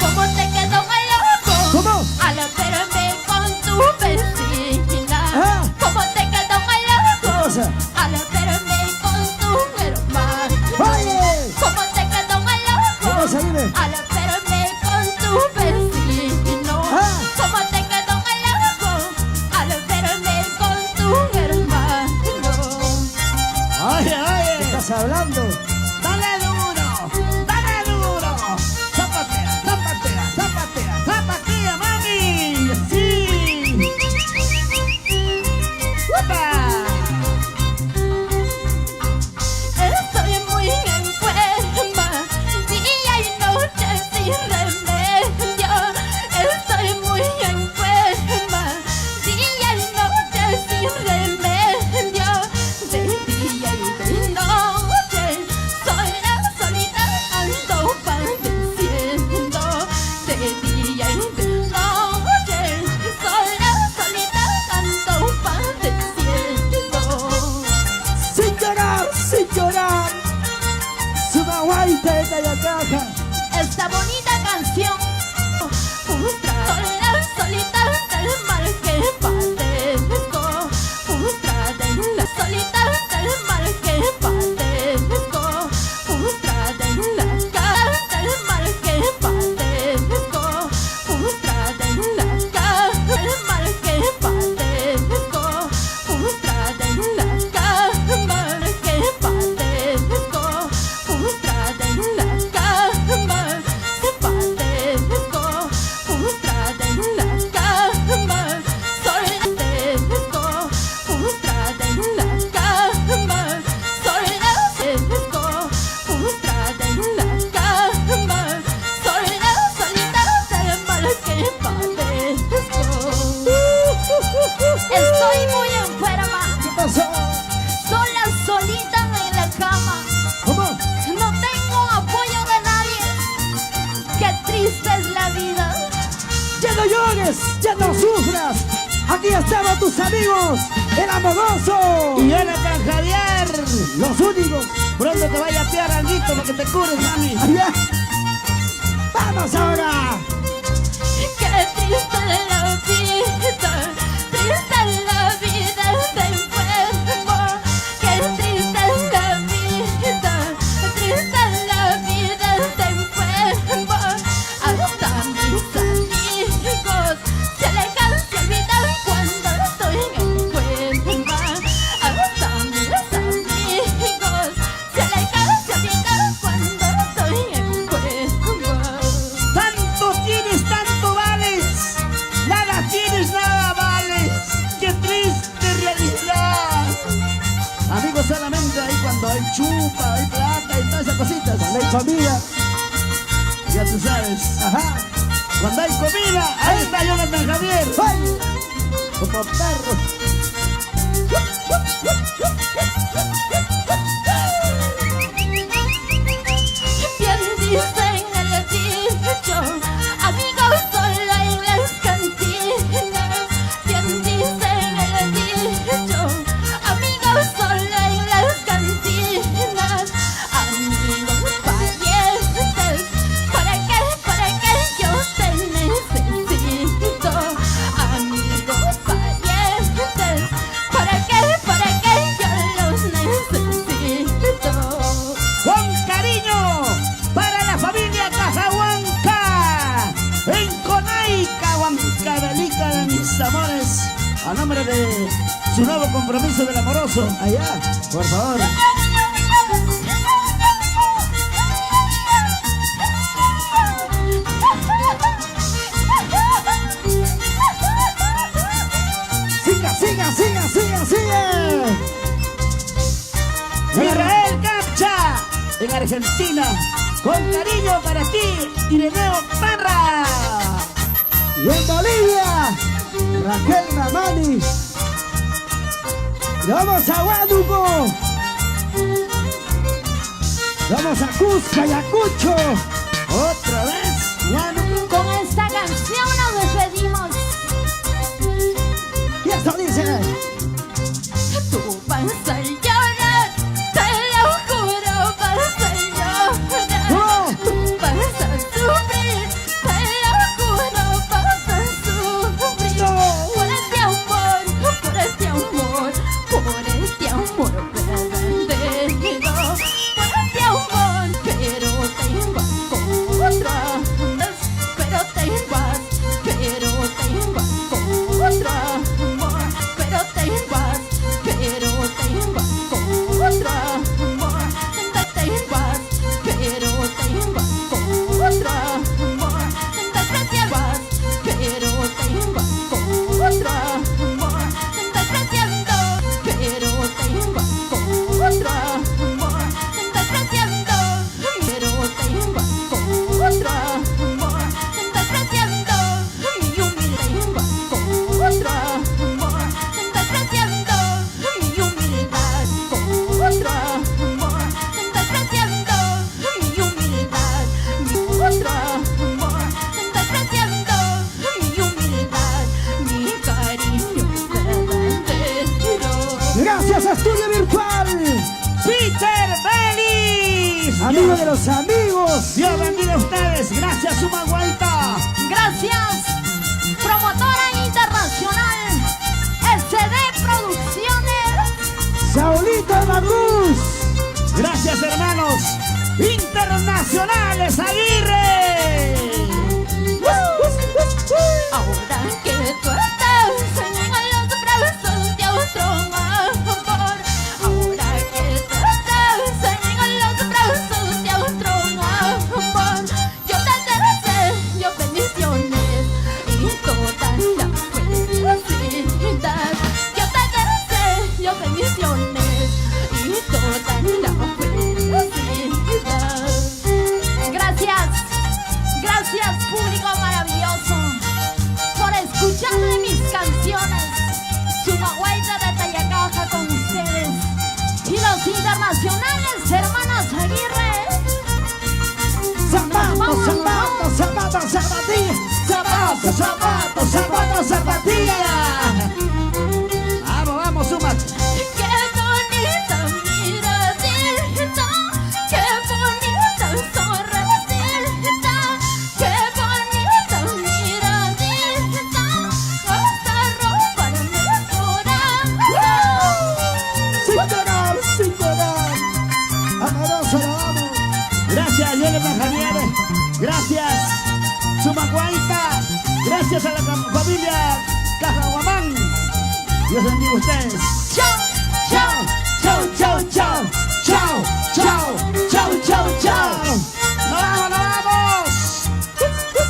¿Cómo te quedó el ojo? ¿Cómo? Al verme con tu vecina. Ah. ¿Cómo te quedó el ¿Qué ojo? cosa? Al verme con tu hermano. ¡Oye! ¿Cómo te quedó el ojo? ¿Qué cosa, dime? Al verme con tu vecino. Ah. ¿Cómo te quedó el ojo? Al verme con tu hermano. ¡Oye, ¿Qué oye! estás hablando? ¡Dale duro! Teta y caja. Esta bonita canción frustrada, solita del mal que padezco, frustrada en la solita del mal que padezco, frustrada en la cara del mal que padezco, frustrada en la cara del mal que padezco, frustrada en la cara del mal que padezco, frustrada en la cama, se padezco, frustrada en la cama, padezco, frustrada en la cama, padezco, frustrada en la cama, solita del mal que padezco. Estoy muy enferma, ¿Qué pasó? sola, solita en la cama. ¿Cómo? No tengo apoyo de nadie. Qué triste es la vida. Ya no llores, ya no sufras. Aquí estaban tus amigos, el amoroso. Y Jonathan Javier. Los únicos. Pronto te vaya a piar alguito para que te cures, mami. Allá. Vamos ahora. Qué triste es la vida. Triste es la vida del enfermo. Qué triste es la vida. Triste es la vida del enfermo. Hasta mis amigos se alejan, se olvidan cuando estoy enferma. Hasta mis amigos se alejan, se olvidan cuando estoy enferma. Tanto tienes, tanto vales. Nada tienes, nada vales. Qué triste realidad. Amigos, solamente ahí cuando hay chupa, hay plata y todas esas cositas. Cuando hay familia. Ya tú sabes. Ajá. Cuando hay comida, ahí está Jonathan Javier. ¡Ay! Como perros. Bien dicen en el dicho, amigos solo en las cantinas. Bien dicen en el dicho, amigos solo en las cantinas. Amigos parientes, ¿para qué yo te necesito? Amigos parientes, ¿para qué yo los necesito? Con cariño para la familia Cajahuanca, en Conaica, Huancavelica de mis amores, a nombre de su nuevo compromiso del amoroso. Allá. Por favor. Siga, siga, siga, siga, siga. Israel Capcha, en Argentina, con cariño para ti, Ireneo Parra. Y en Bolivia, Raquel Ramani. Y vamos a Huánuco. Vamos a Cusco, Ayacucho. Otra vez, Huánuco. Con esta canción nos despedimos. Y esto dice. Tú vas a llorar, te lo juro, vas a llorar. ¡No! Tú vas a sufrir, te lo juro, vas a sufrir. ¡No! Por este amor, por este amor, por este amor verdadero. Por este amor, pero te vas con otra. Amigo de los amigos. Dios bendiga a ustedes. Gracias, Sumaguaita. Gracias, promotora internacional, SD Producciones. Saulito Magus. Gracias, hermanos internacionales, Aguirre. Ahora que tú estás en los brazos de otro amor, ahora que tú estás en los brazos de otro amor, yo te deseo bendiciones y toda la felicidad. Yo te deseo bendiciones y toda la felicidad. Gracias, gracias público maravilloso por escucharme mis canciones. Sumaguaita de Tayacaja con ustedes y los internacionales hermanos Aguirre. Zapatos, zapatos, zapatos, zapatillas. Zapatos, zapatos, zapatos, zapatillas. Vamos, vamos, Suma. Qué bonita miradita, qué bonita sonrisita, qué bonita miradita, hasta robarme el corazón. Sin llorar, sin llorar. Amoroso, lo amo. Gracias, Jonathan Javier. Gracias, Sumaguaita. Gracias a la familia Cajaguamán. Dios bendiga a ustedes. Chao, chao, Chao, chao, chao, chao, chao, chao, chao, chao. ¡Nos vamos, nos vamos!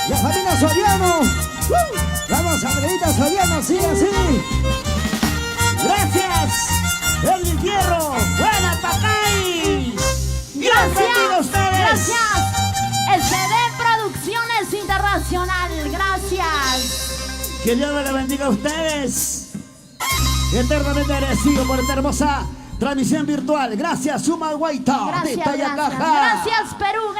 La familia Soriano. Vamos, Andreita Soriano, sí, así. Gracias, El Fierro. Buena Pacay. Dios bendiga a ustedes. gracias. SD Producciones Internacional, gracias. Que Dios me la bendiga a ustedes. Eternamente agradecido por esta hermosa transmisión virtual. Gracias, Sumaguaita de Gracias, Tayacaja. gracias. Gracias, Perú.